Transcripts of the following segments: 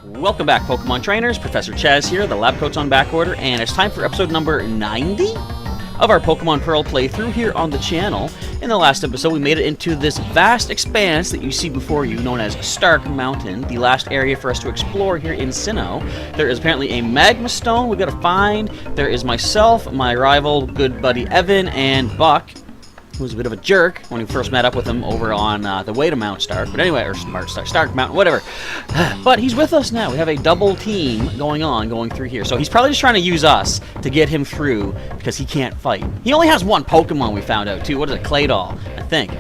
Welcome back, Pokemon Trainers. Professor Chaz here, the lab coat's on back order, and it's time for episode number 90 of our Pokemon Pearl playthrough here on the channel. In the last episode, we made it into this vast expanse that you see before you, known as Stark Mountain, the last area for us to explore here in Sinnoh. There is apparently a Magma Stone we've got to find. There is myself, my rival, good buddy Evan, and Buck, who was a bit of a jerk when we first met up with him over on the way to Mount Stark. But anyway, or Stark Mountain, whatever. But he's with us now. We have a double team going through here. So he's probably just trying to use us to get him through because he can't fight. He only has one Pokemon, we found out, too. What is it? Claydol, I think.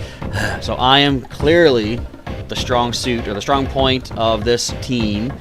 So I am clearly the strong suit, or the strong point of this team.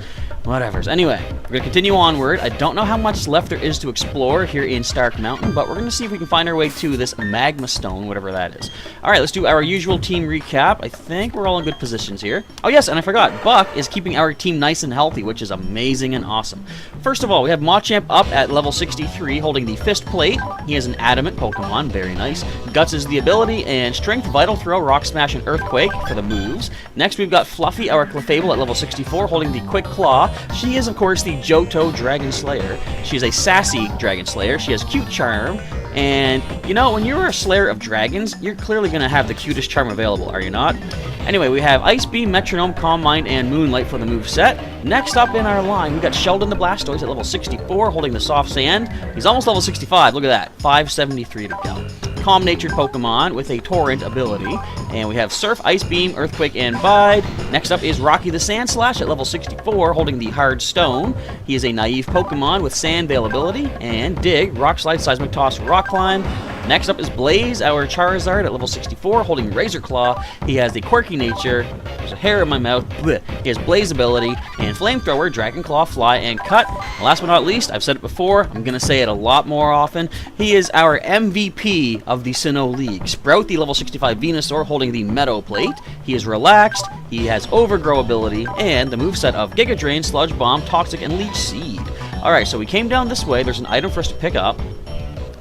Whatever. Anyway, we're going to continue onward. I don't know how much left there is to explore here in Stark Mountain, but we're going to see if we can find our way to this Magma Stone, whatever that is. Alright, let's do our usual team recap. I think we're all in good positions here. Oh yes, and I forgot, Buck is keeping our team nice and healthy, which is amazing and awesome. First of all, we have Machamp up at level 63, holding the Fist Plate. He is an Adamant Pokemon, very nice. Guts is the ability, and Strength, Vital Throw, Rock Smash, and Earthquake for the moves. Next, we've got Fluffy, our Clefable, at level 64, holding the Quick Claw. She is, of course, the Johto Dragon Slayer. She is a sassy Dragon Slayer. She has Cute Charm. And, you know, when you're a Slayer of Dragons, you're clearly going to have the cutest charm available, are you not? Anyway, we have Ice Beam, Metronome, Calm Mind, and Moonlight for the moveset. Next up in our line, we've got Sheldon the Blastoise at level 64, holding the Soft Sand. He's almost level 65. Look at that. 573 to go. Calm-natured Pokemon with a Torrent ability. And we have Surf, Ice Beam, Earthquake, and Bide. Next up is Rocky the Sandslash at level 64, holding the Hard Stone. He is a naive Pokemon with Sand Veil ability. And Dig, Rock Slide, Seismic Toss, Rock Climb. Next up is Blaze, our Charizard at level 64, holding Razor Claw. He has the quirky nature. There's a hair in my mouth. Blech. He has Blaze ability and Flamethrower, Dragon Claw, Fly, and Cut. And last but not least, I've said it before, I'm going to say it a lot more often, he is our MVP of the Sinnoh League. Sprout, the level 65 Venusaur, holding the Meadow Plate. He is relaxed, he has Overgrow ability, and the moveset of Giga Drain, Sludge Bomb, Toxic, and Leech Seed. Alright, so we came down this way. There's an item for us to pick up.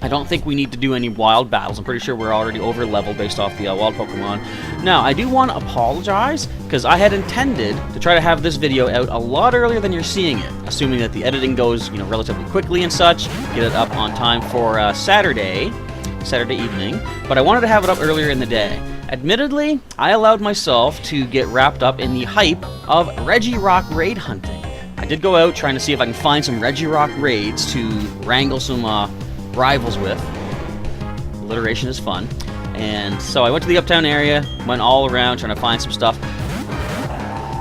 I don't think we need to do any wild battles. I'm pretty sure we're already over leveled based off the wild Pokemon. Now, I do want to apologize because I had intended to try to have this video out a lot earlier than you're seeing it, assuming that the editing goes, you know, relatively quickly and such. Get it up on time for Saturday evening. But I wanted to have it up earlier in the day. Admittedly, I allowed myself to get wrapped up in the hype of Regirock raid hunting. I did go out trying to see if I can find some Regirock raids to wrangle some rivals with. Alliteration is fun. And so I went to the Uptown area, went all around trying to find some stuff.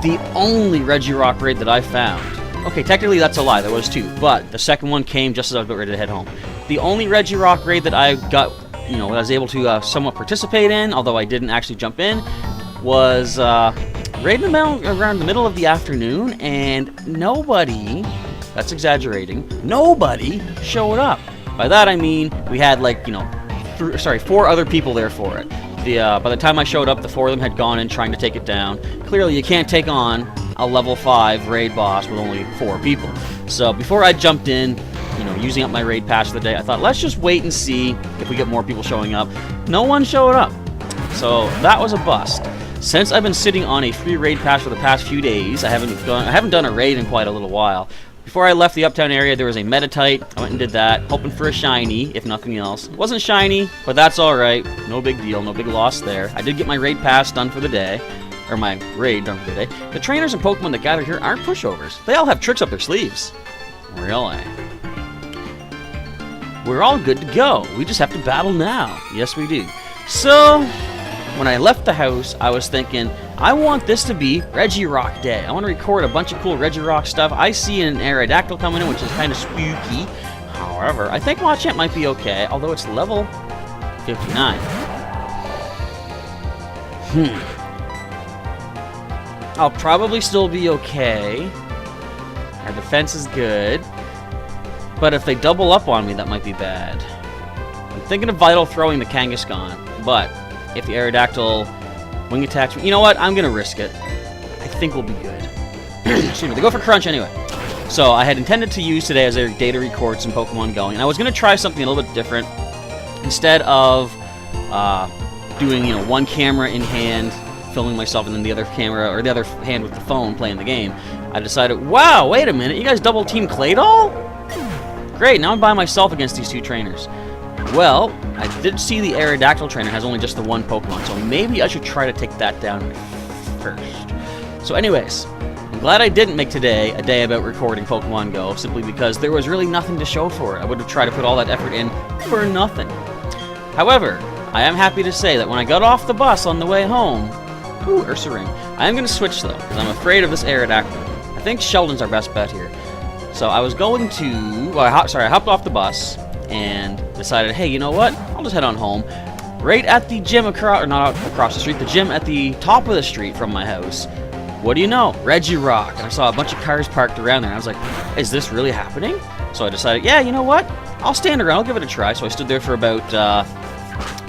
The only Regirock raid that I found, okay, technically that's a lie, there was two, but the second one came just as I was about ready to head home. The only Regirock raid that I got, you know, I was able to somewhat participate in, although I didn't actually jump in, was right around the middle of the afternoon, and nobody, that's exaggerating, nobody showed up. By that I mean we had, like, you know, 4 other people there for it. By the time I showed up, the 4 of them had gone in trying to take it down. Clearly, you can't take on a level 5 raid boss with only 4 people. So before I jumped in, you know, using up my raid pass for the day, I thought, let's just wait and see if we get more people showing up. No one showed up. So that was a bust. Since I've been sitting on a free raid pass for the past few days, I haven't done a raid in quite a little while. Before I left the Uptown area, there was a Meditite. I went and did that, hoping for a shiny, if nothing else. It wasn't shiny, but that's alright. No big deal, no big loss there. I did get my raid pass done for the day. Or my raid done for the day. The trainers and Pokemon that gather here aren't pushovers. They all have tricks up their sleeves. Really? We're all good to go. We just have to battle now. Yes, we do. So, when I left the house, I was thinking, I want this to be Regirock Day. I want to record a bunch of cool Regirock stuff. I see an Aerodactyl coming in, which is kind of spooky. However, I think Machamp might be okay, although it's level 59. I'll probably still be okay. Our defense is good. But if they double up on me, that might be bad. I'm thinking of Vital throwing the Kangaskhan, but if the Aerodactyl wing attacks me, you know what? I'm going to risk it. I think we'll be good. Excuse me, they go for Crunch anyway. So I had intended to use today as a day to record some Pokemon going, and I was going to try something a little bit different. Instead of doing, you know, one camera in hand, filming myself, and then the other camera, or the other hand with the phone playing the game, I decided, wow, wait a minute, you guys double team Claydol? Great, now I'm by myself against these two trainers. Well, I did see the Aerodactyl trainer has only just the one Pokemon, so maybe I should try to take that down first. So anyways, I'm glad I didn't make today a day about recording Pokemon Go, simply because there was really nothing to show for it. I would have tried to put all that effort in for nothing. However, I am happy to say that when I got off the bus on the way home, ooh, Ursaring, I am going to switch though, because I'm afraid of this Aerodactyl. I think Sheldon's our best bet here. So I was going to, well, I hopped off the bus and decided, hey, you know what? I'll just head on home. Right at the gym across, or not across the street, the gym at the top of the street from my house. What do you know? Regirock. And I saw a bunch of cars parked around there. And I was like, is this really happening? So I decided, yeah, you know what? I'll stand around. I'll give it a try. So I stood there for about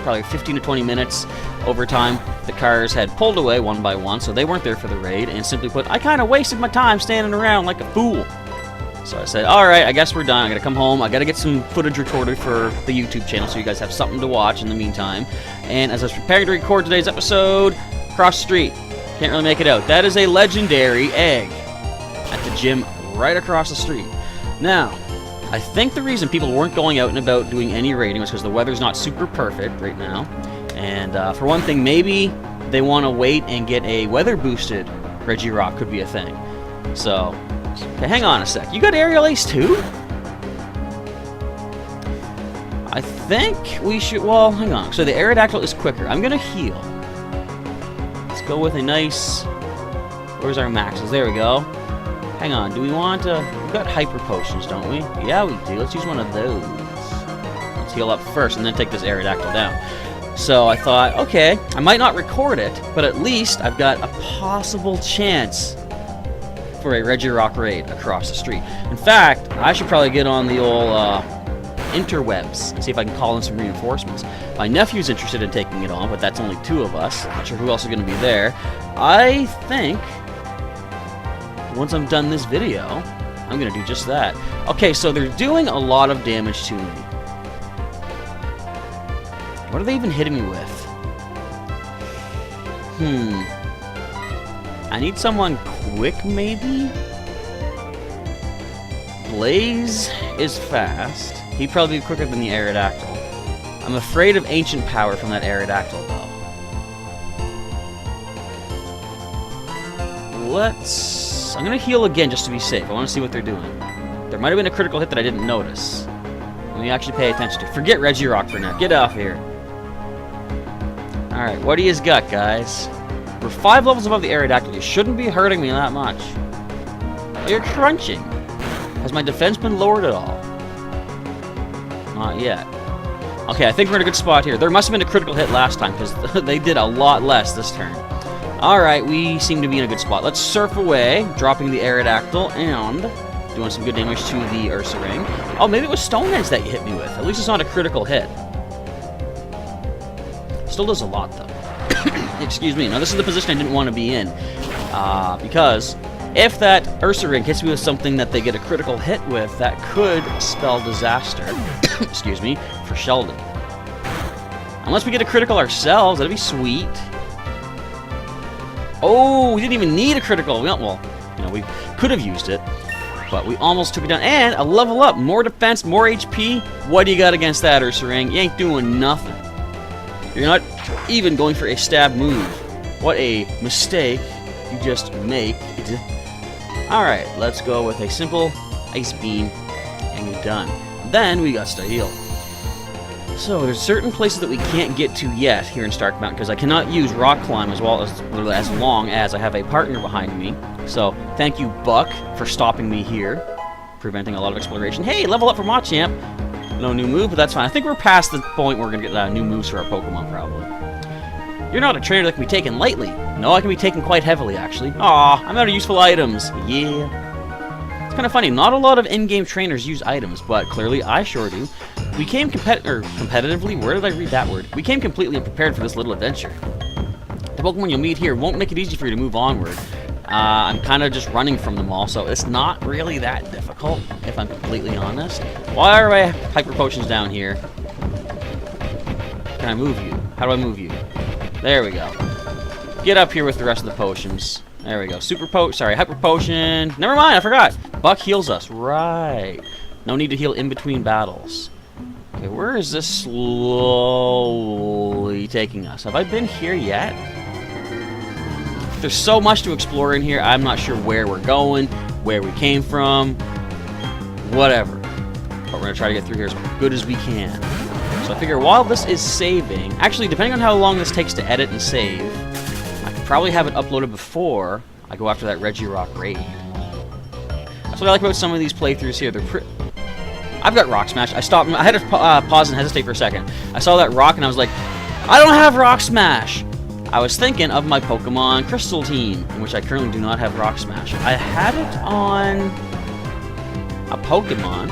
probably 15 to 20 minutes. Over time, the cars had pulled away one by one, so they weren't there for the raid. And simply put, I kind of wasted my time standing around like a fool. So I said, alright, I guess we're done. I gotta come home. I gotta get some footage recorded for the YouTube channel so you guys have something to watch in the meantime. And as I was preparing to record today's episode, across the street. Can't really make it out. That is a legendary egg at the gym right across the street. Now, I think the reason people weren't going out and about doing any raiding was because the weather's not super perfect right now. And for one thing, maybe they want to wait and get a weather-boosted Regirock could be a thing. So, okay, hang on a sec. You got Aerial Ace too? I think we should, well, hang on. So the Aerodactyl is quicker. I'm going to heal. Let's go with a nice, where's our maxes? There we go. Hang on, do we want to, we've got Hyper Potions, don't we? Yeah, we do. Let's use one of those. Let's heal up first and then take this Aerodactyl down. So I thought, okay, I might not record it, but at least I've got a possible chance for a Regirock raid across the street. In fact, I should probably get on the old interwebs and see if I can call in some reinforcements. My nephew's interested in taking it on, but that's only 2 of us. Not sure who else is going to be there. I think once I'm done this video, I'm going to do just that. Okay, so they're doing a lot of damage to me. What are they even hitting me with? I need someone quick, maybe? Blaze is fast. He'd probably be quicker than the Aerodactyl. I'm afraid of Ancient Power from that Aerodactyl, though. I'm going to heal again just to be safe. I want to see what they're doing. There might have been a critical hit that I didn't notice. Let me actually pay attention to. Forget Regirock for now. Get off here. Alright, what do you got, guys? We're 5 levels above the Aerodactyl. You shouldn't be hurting me that much. Oh, you're crunching. Has my defense been lowered at all? Not yet. Okay, I think we're in a good spot here. There must have been a critical hit last time, because they did a lot less this turn. Alright, we seem to be in a good spot. Let's surf away, dropping the Aerodactyl, and doing some good damage to the Ursaring. Oh, maybe it was Stone Edge that you hit me with. At least it's not a critical hit. Still does a lot, though. Excuse me. Now, this is the position I didn't want to be in. Because if that Ursaring hits me with something that they get a critical hit with, that could spell disaster. Excuse me, for Sheldon. Unless we get a critical ourselves, that'd be sweet. Oh, we didn't even need a critical. Well, you know, we could have used it, but we almost took it down. And a level up, more defense, more HP. What do you got against that, Ursaring? You ain't doing nothing. You're not even going for a stab move. What a mistake you just make. Alright, let's go with a simple Ice Beam, and you're done. Then we got to heal. So there's certain places that we can't get to yet here in Stark Mountain, because I cannot use Rock Climb as long as I have a partner behind me. So thank you, Buck, for stopping me here, preventing a lot of exploration. Hey, level up for Machamp. No new move, but that's fine. I think we're past the point where we're going to get new moves for our Pokemon, probably. You're not a trainer that can be taken lightly. No, I can be taken quite heavily, actually. Aw, I'm out of useful items. Yeah. It's kind of funny. Not a lot of in-game trainers use items, but clearly I sure do. We came competitively. Where did I read that word? We came completely unprepared for this little adventure. The Pokemon you'll meet here won't make it easy for you to move onward. I'm kind of just running from them all, so it's not really that difficult, if I'm completely honest. Why are my Hyper Potions down here? Can I move you? How do I move you? There we go. Get up here with the rest of the potions. There we go. Hyper Potion. Never mind, I forgot. Buck heals us. Right. No need to heal in between battles. Okay, where is this slowly taking us? Have I been here yet? There's so much to explore in here. I'm not sure where we're going, where we came from, whatever. But we're going to try to get through here as good as we can. So I figure while this is saving, actually, depending on how long this takes to edit and save, I could probably have it uploaded before I go after that Regirock raid. That's what I like about some of these playthroughs here. I've got Rock Smash. I had to pause and hesitate for a second. I saw that rock and I was like, I don't have Rock Smash. I was thinking of my Pokemon Crystal team, in which I currently do not have Rock Smash. I had it on a Pokemon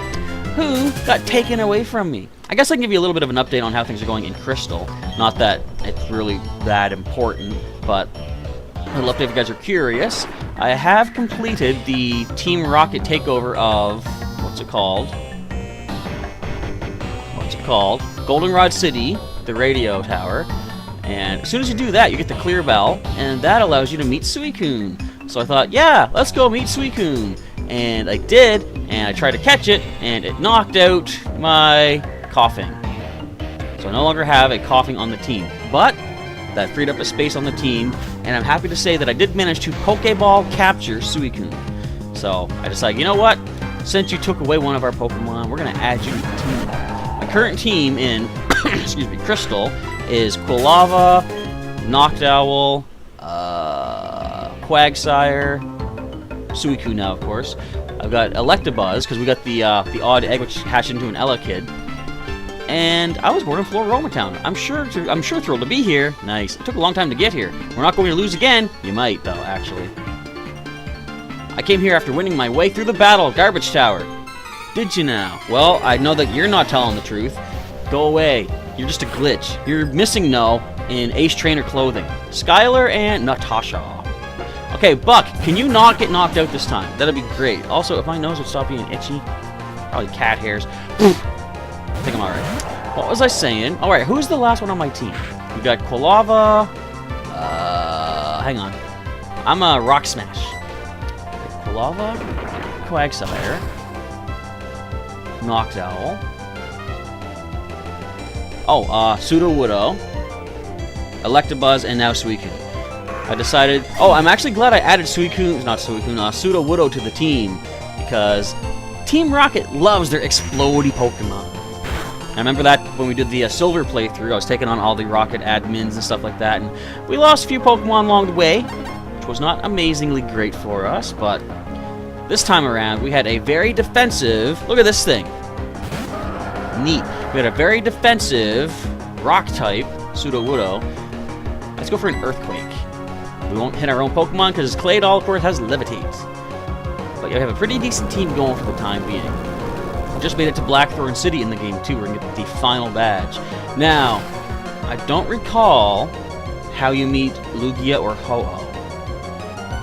who got taken away from me. I guess I can give you a little bit of an update on how things are going in Crystal. Not that it's really that important, but a little update if you guys are curious. I have completed the Team Rocket takeover of, what's it called? Goldenrod City, the radio tower. And as soon as you do that, you get the clear bell, and that allows you to meet Suicune. So I thought, yeah, let's go meet Suicune. And I did, and I tried to catch it, and it knocked out my Coughing. So I no longer have a Coughing on the team. But that freed up a space on the team, and I'm happy to say that I did manage to Pokeball capture Suicune. So I decided, you know what? Since you took away one of our Pokemon, we're going to add you to the team. My current team in excuse me, Crystal is Quilava, Noctowl, Quagsire, Suicune now, of course. I've got Electabuzz, because we got the odd egg which hatched into an Elekid. And I was born in Floroma Town. I'm sure thrilled to be here. Nice. It took a long time to get here. We're not going to lose again. You might, though, actually. I came here after winning my way through the battle of Garbage Tower. Did you now? Well, I know that you're not telling the truth. Go away. You're just a glitch. You're missing No in Ace Trainer clothing. Skylar and Natasha. Okay, Buck, can you not get knocked out this time? That'd be great. Also, if my nose would stop being itchy, probably cat hairs. I think I'm alright. What was I saying? Alright, who's the last one on my team? We got Quilava. Hang on. I'm a Rock Smash. Quilava, Quagsire, Noctowl. Oh, Sudowoodo, Electabuzz, and now Suicune. I decided... Oh, I'm actually glad I added Sudowoodo to the team, because Team Rocket loves their explodey Pokemon. I remember that when we did the Silver playthrough, I was taking on all the Rocket admins and stuff like that, and we lost a few Pokemon along the way, which was not amazingly great for us, but this time around, we had a very defensive... Look at this thing. Neat. We had a very defensive Rock-type Sudowoodo. Let's go for an Earthquake. We won't hit our own Pokemon because Claydol, of course, has Levitate. But yeah, we have a pretty decent team going for the time being. I just made it to Blackthorn City in the game, too. We're going to get the final badge. Now, I don't recall how you meet Lugia or Ho-Oh.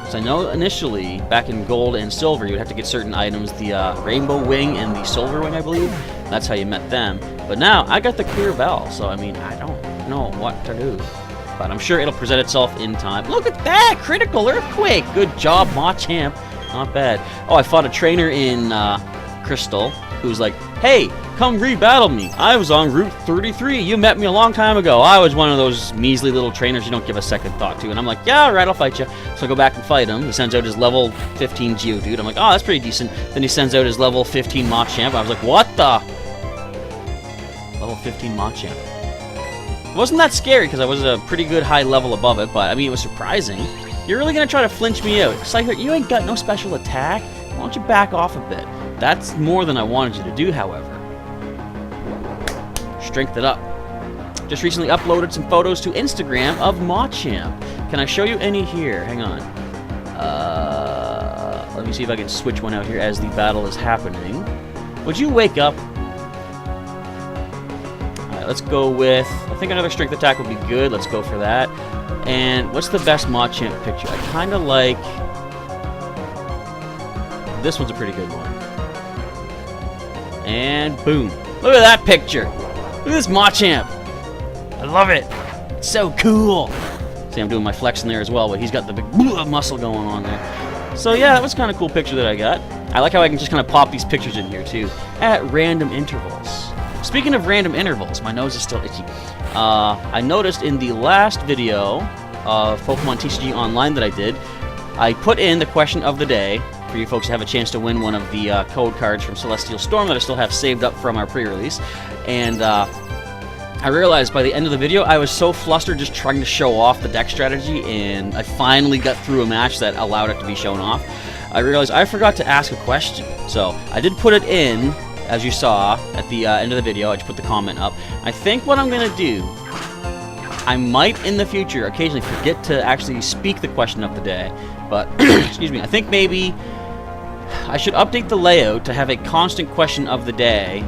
So I know initially, back in Gold and Silver, you would have to get certain items, the Rainbow Wing and the Silver Wing, I believe. That's how you met them. But now, I got the clear bell, so I mean, I don't know what to do. But I'm sure it'll present itself in time. Look at that! Critical Earthquake! Good job, Machamp. Not bad. Oh, I fought a trainer in Crystal who's like, hey, come re-battle me. I was on Route 33. You met me a long time ago. I was one of those measly little trainers you don't give a second thought to. And I'm like, yeah, alright, I'll fight you. So I go back and fight him. He sends out his level 15 Geodude. I'm like, oh, that's pretty decent. Then he sends out his level 15 Machamp. I was like, what the? Level 15 Machamp. It wasn't that scary because I was a pretty good high level above it, but I mean, it was surprising. You're really going to try to flinch me out. Cycler, you ain't got no special attack. Why don't you back off a bit? That's more than I wanted you to do, however. Strength it up. Just recently uploaded some photos to Instagram of Machamp. Can I show you any here? Hang on. Let me see if I can switch one out here as the battle is happening. Would you wake up? Alright, let's go with... I think another strength attack would be good. Let's go for that. And what's the best Machamp picture? I kind of like... This one's a pretty good one. And boom. Look at that picture. Look at this Machamp. I love it. It's so cool. See, I'm doing my flex in there as well, but he's got the big muscle going on there. So yeah, that was kind of cool picture that I got. I like how I can just kind of pop these pictures in here too, at random intervals. Speaking of random intervals, my nose is still itchy. I noticed in the last video of Pokemon TCG Online that I did, I put in the question of the day for you folks to have a chance to win one of the code cards from Celestial Storm that I still have saved up from our pre-release. And I realized by the end of the video, I was so flustered just trying to show off the deck strategy, and I finally got through a match that allowed it to be shown off. I realized I forgot to ask a question. So I did put it in, as you saw, at the end of the video. I just put the comment up. I think what I'm going to do, I might in the future occasionally forget to actually speak the question of the day, but, excuse me, I think maybe I should update the layout to have a constant question of the day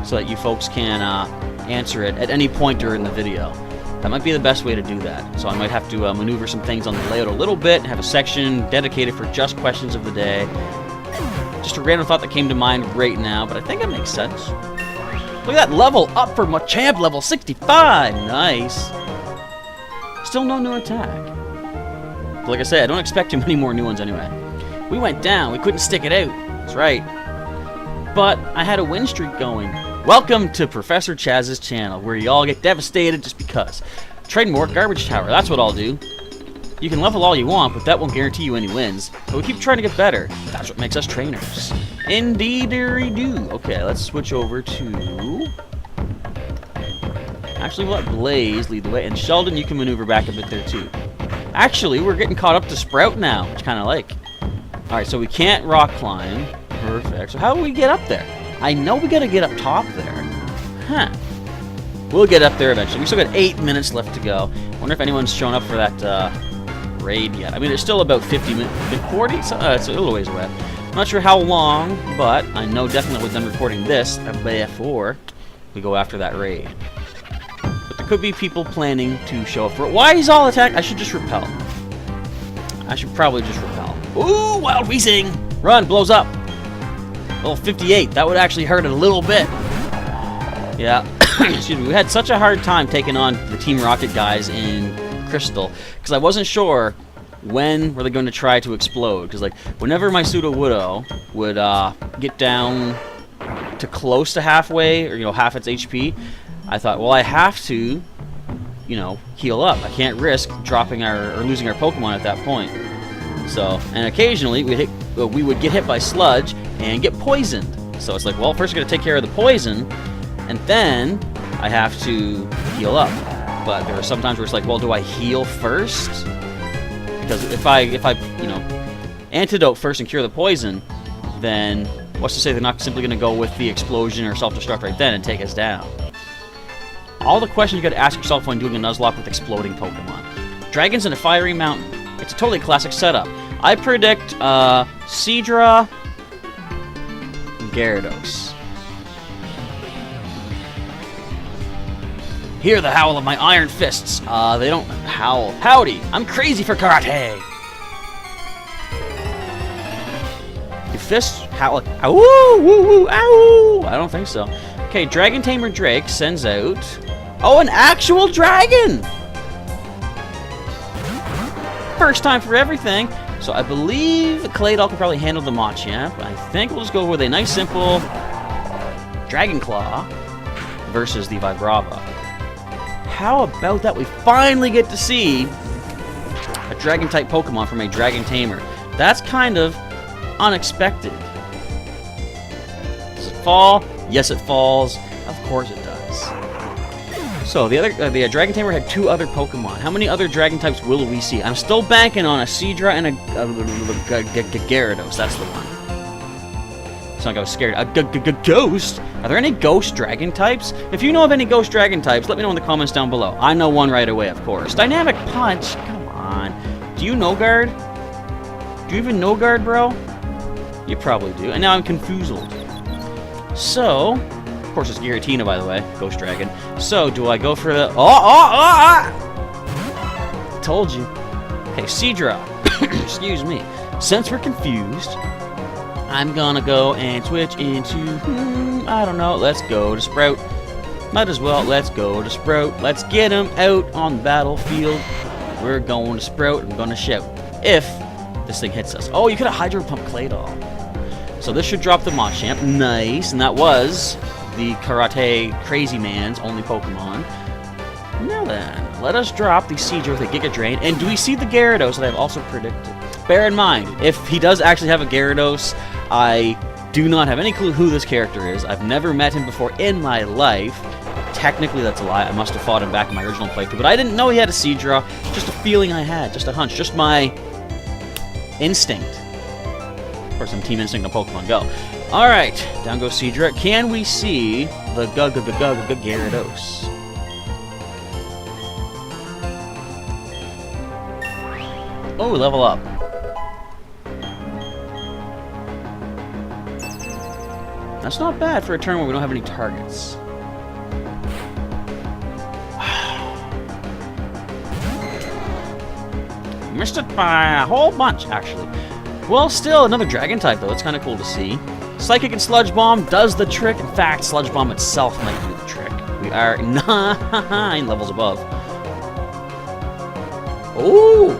so that you folks can answer it at any point during the video. That might be the best way to do that. So I might have to maneuver some things on the layout a little bit and have a section dedicated for just questions of the day. Just a random thought that came to mind right now, but I think it makes sense. Look at that level up for Machamp, level 65. Nice. Still no new attack. But like I said, I don't expect too many more new ones anyway. We went down. We couldn't stick it out. That's right. But I had a win streak going. Welcome to Professor Chaz's channel, where y'all get devastated just because. Trade more Garbage Tower. That's what I'll do. You can level all you want, but that won't guarantee you any wins. But we keep trying to get better. That's what makes us trainers. Indeed-er-do. Okay, let's switch over to... Actually, we'll let Blaze lead the way. And Sheldon, you can maneuver back a bit there, too. Actually, we're getting caught up to Sprout now, which I kind of like. Alright, so we can't rock climb. Perfect. So how do we get up there? I know we gotta get up top there. Huh. We'll get up there eventually. We still got 8 minutes left to go. Wonder if anyone's shown up for that raid yet. I mean, it's still about 50 minutes, 40? So, it's a little ways away. I'm not sure how long, but I know definitely we're done recording this before we go after that raid. But there could be people planning to show up for it. Why is all attack? I should just repel. I should probably just repel. Ooh, Wild Weezing! Run, blows up. Level 58. That would actually hurt a little bit. Yeah. Excuse me. We had such a hard time taking on the Team Rocket guys in Crystal because I wasn't sure when were they going to try to explode. Because like whenever my Sudowoodo would get down to close to halfway or half its HP, I thought, well, I have to, heal up. I can't risk dropping or losing our Pokemon at that point. So, and occasionally we would get hit by Sludge and get poisoned. So it's like, well, first I gotta take care of the poison, and then I have to heal up. But there are some times where it's like, well, do I heal first? Because if I antidote first and cure the poison, then what's to say they're not simply gonna go with the explosion or self-destruct right then and take us down? All the questions you gotta ask yourself when doing a Nuzlocke with exploding Pokemon. Dragons in a fiery mountain. It's a totally classic setup. I predict Seadra and Gyarados. Hear the howl of my iron fists. They don't howl. Howdy, I'm crazy for karate. Your fists howl. Ow, woo, woo, ow. I don't think so. Okay, Dragon Tamer Drake sends out... Oh, an actual dragon! First time for everything. So I believe Claydol can probably handle the Machamp. I think we'll just go with a nice simple Dragon Claw versus the Vibrava. How about that? We finally get to see a Dragon-type Pokemon from a Dragon Tamer. That's kind of unexpected. Does it fall? Yes, it falls. Of course it does. So the Dragon Tamer had 2 other Pokemon. How many other Dragon types will we see? I'm still banking on a Seadra and a Gyarados. That's the one. It's like I was scared. A ghost? Are there any ghost Dragon types? If you know of any ghost Dragon types, let me know in the comments down below. I know one right away, of course. Dynamic Punch? Come on. Do you know Guard? Do you even know Guard, bro? You probably do. And now I'm confused. So... Of course, it's Giratina, by the way. Ghost Dragon. So, do I go for the... Told you. Okay, Seadra. Excuse me. Since we're confused, I'm gonna go and switch into... I don't know. Let's go to Sprout. Might as well. Let's go to Sprout. Let's get him out on the battlefield. we're going to sprout and we're going to shout. If this thing hits us. Oh, you could have Hydro Pump Claydol. So this should drop the Machamp. Nice. And that was the Karate Crazy Man's only Pokemon. Now then, let us drop the Seadra with a Giga Drain. And do we see the Gyarados that I've also predicted? Bear in mind, if he does actually have a Gyarados, I do not have any clue who this character is. I've never met him before in my life. Technically, that's a lie. I must have fought him back in my original playthrough. But I didn't know he had a Seadra. Just a feeling I had. Just a hunch. Just my instinct. Of course, I'm Team Instinct on Pokemon Go. Alright, down goes Seadra. Can we see the Gyarados? Oh, level up. That's not bad for a turn where we don't have any targets. Missed it by a whole bunch, actually. Well, still, another Dragon type, though. It's kind of cool to see. Psychic and Sludge Bomb does the trick. In fact, Sludge Bomb itself might do the trick. We are 9 levels above. Ooh!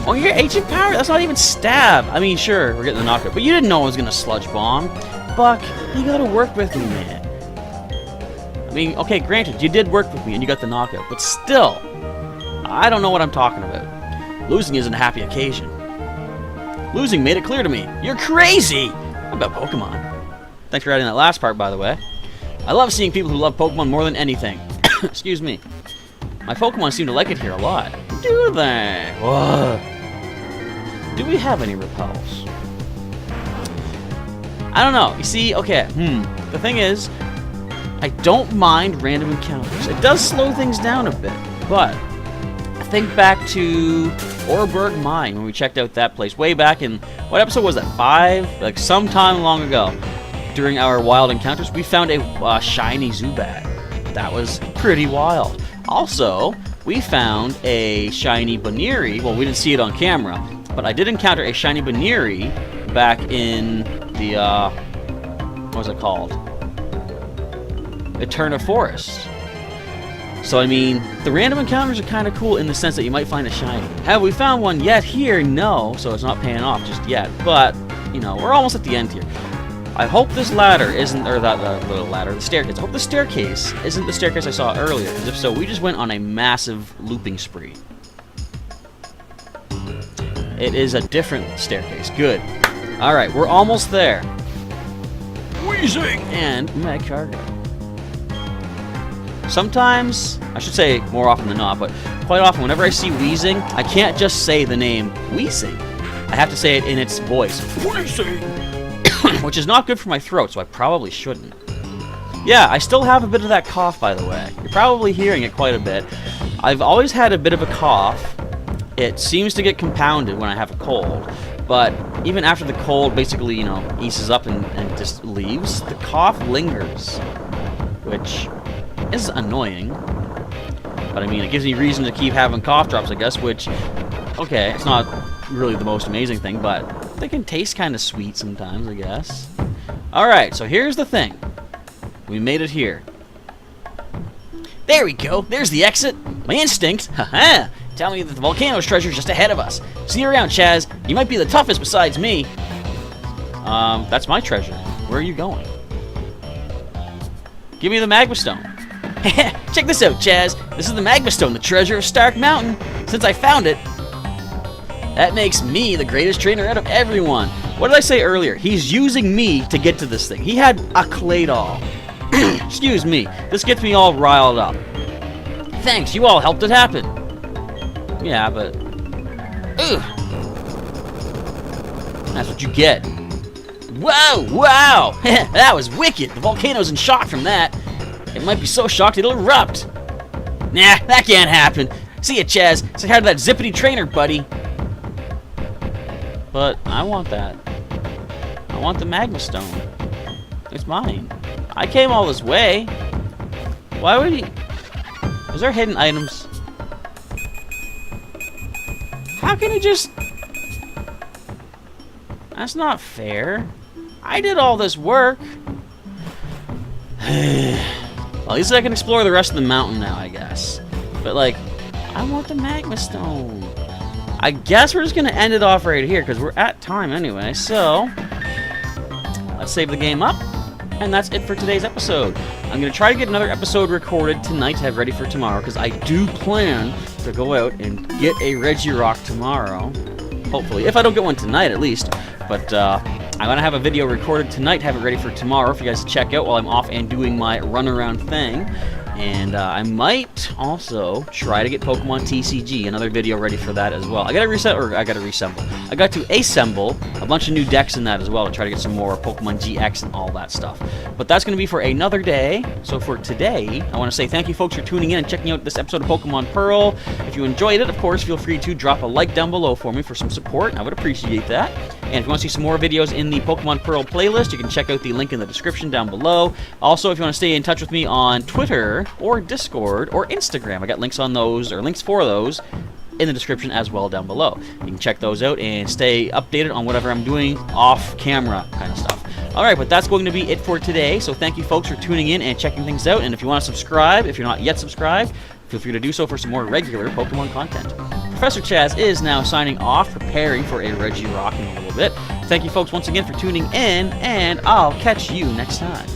Oh, you're Ancient Power? That's not even Stab. I mean, sure, we're getting the knockout, but you didn't know I was going to Sludge Bomb. Buck, you gotta work with me, man. I mean, okay, granted, you did work with me and you got the knockout, but still, I don't know what I'm talking about. Losing isn't a happy occasion. Losing made it clear to me. You're crazy! About Pokemon. Thanks for adding that last part, by the way. I love seeing people who love Pokemon more than anything. Excuse me. My Pokemon seem to like it here a lot. Do they? Whoa. Do we have any repels? I don't know. You see, okay, the thing is, I don't mind random encounters. It does slow things down a bit, but think back to Oreburgh Mine when we checked out that place way back in, what episode was that, 5? Like, sometime long ago, during our wild encounters, we found a shiny Zubat. That was pretty wild. Also, we found a shiny Baneri. Well, we didn't see it on camera, but I did encounter a shiny Baneri back in the, what was it called? Eterna Forest. So, I mean, the random encounters are kind of cool in the sense that you might find a shiny. Have we found one yet here? No, so it's not paying off just yet. But, you know, we're almost at the end here. I hope this ladder isn't, or that little ladder, the staircase. I hope the staircase isn't the staircase I saw earlier, because if so, we just went on a massive looping spree. It is a different staircase. Good. Alright, we're almost there. Wheezing! And Magcargo. Sometimes, I should say more often than not, but quite often whenever I see Wheezing, I can't just say the name Wheezing. I have to say it in its voice. Wheezing! Which is not good for my throat, so I probably shouldn't. Yeah, I still have a bit of that cough, by the way. You're probably hearing it quite a bit. I've always had a bit of a cough. It seems to get compounded when I have a cold. But even after the cold basically, you know, eases up and just leaves, the cough lingers. Which is annoying. But I mean, it gives me reason to keep having cough drops, I guess, which, okay, it's not really the most amazing thing, but they can taste kind of sweet sometimes, I guess. Alright, so here's the thing. We made it here. There we go. There's the exit. My instinct. Haha. Tell me that the volcano's treasure is just ahead of us. See you around, Chaz. You might be the toughest besides me. That's my treasure. Where are you going? Give me the Magma Stone. Check this out, Chaz. This is the Magma Stone, the treasure of Stark Mountain. Since I found it, that makes me the greatest trainer out of everyone. What did I say earlier? He's using me to get to this thing. He had a Claydol. Excuse me. This gets me all riled up. Thanks, you all helped it happen. Yeah, but... Ugh. That's what you get. Whoa! Wow! That was wicked! The volcano's in shock from that. It might be so shocked it'll erupt. Nah, that can't happen. See ya, Chaz. Say hi to that zippity trainer, buddy. But I want that. I want the Magma Stone. It's mine. I came all this way. Why would he... Is there hidden items? How can he just... That's not fair. I did all this work. Well, at least I can explore the rest of the mountain now, I guess. But, like, I want the Magma Stone. I guess we're just going to end it off right here because we're at time anyway. So, let's save the game up. And that's it for today's episode. I'm going to try to get another episode recorded tonight to have ready for tomorrow because I do plan to go out and get a Regirock tomorrow. Hopefully. If I don't get one tonight at least. But I'm going to have a video recorded tonight, have it ready for tomorrow for you guys to check out while I'm off and doing my runaround thing. And I might also try to get Pokemon TCG, another video ready for that as well. I got to assemble a bunch of new decks in that as well to try to get some more Pokemon GX and all that stuff. But that's going to be for another day. So for today, I want to say thank you folks for tuning in and checking out this episode of Pokemon Pearl. If you enjoyed it, of course, feel free to drop a like down below for me for some support. I would appreciate that. And if you want to see some more videos in the Pokemon Pearl playlist, you can check out the link in the description down below. Also, if you want to stay in touch with me on Twitter, or Discord, or Instagram. I got links on those, or links for those, in the description as well down below. You can check those out and stay updated on whatever I'm doing off camera kind of stuff. Alright, but that's going to be it for today, so thank you folks for tuning in and checking things out, and if you want to subscribe, if you're not yet subscribed, feel free to do so for some more regular Pokemon content. Professor Chaz is now signing off, preparing for a Regirock in a little bit. Thank you folks once again for tuning in, and I'll catch you next time.